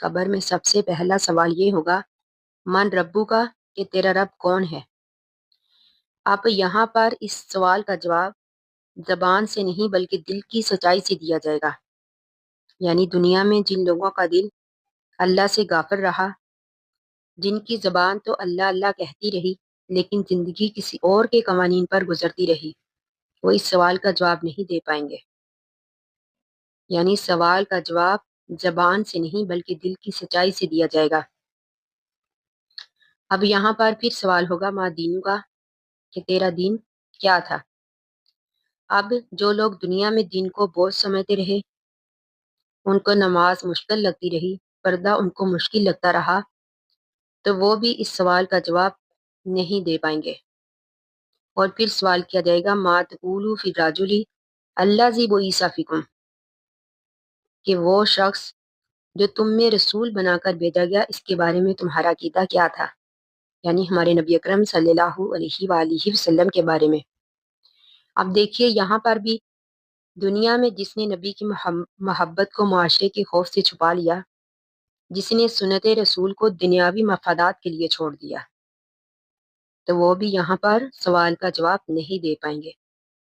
قبر میں سب سے پہلا سوال یہ ہوگا من ربو کا، کہ تیرا رب کون ہے۔ اب یہاں پر اس سوال کا جواب زبان سے نہیں بلکہ دل کی سچائی سے دیا جائے گا۔ یعنی دنیا میں جن لوگوں کا دل اللہ سے غافل رہا، جن کی زبان تو اللہ اللہ کہتی رہی لیکن زندگی کسی اور کے قوانین پر گزرتی رہی، وہ اس سوال کا جواب نہیں دے پائیں گے۔ یعنی سوال کا جواب زبان سے نہیں بلکہ دل کی سچائی سے دیا جائے گا۔ اب یہاں پر پھر سوال ہوگا ما دینوں کا، کہ تیرا دین کیا تھا۔ اب جو لوگ دنیا میں دین کو بوجھ سمجھتے رہے، ان کو نماز مشکل لگتی رہی، پردہ ان کو مشکل لگتا رہا، تو وہ بھی اس سوال کا جواب نہیں دے پائیں گے۔ اور پھر سوال کیا جائے گا ما تقولوا فی الرجل الذی بعث فیکم، کہ وہ شخص جو تم میں رسول بنا کر بھیجا گیا، اس کے بارے میں تمہارا عقیدہ کیا تھا۔ یعنی ہمارے نبی اکرم صلی اللہ علیہ وآلہ وسلم کے بارے میں۔ اب دیکھیے یہاں پر بھی دنیا میں جس نے نبی کی محبت کو معاشرے کے خوف سے چھپا لیا، جس نے سنت رسول کو دنیاوی مفادات کے لیے چھوڑ دیا، تو وہ بھی یہاں پر سوال کا جواب نہیں دے پائیں گے۔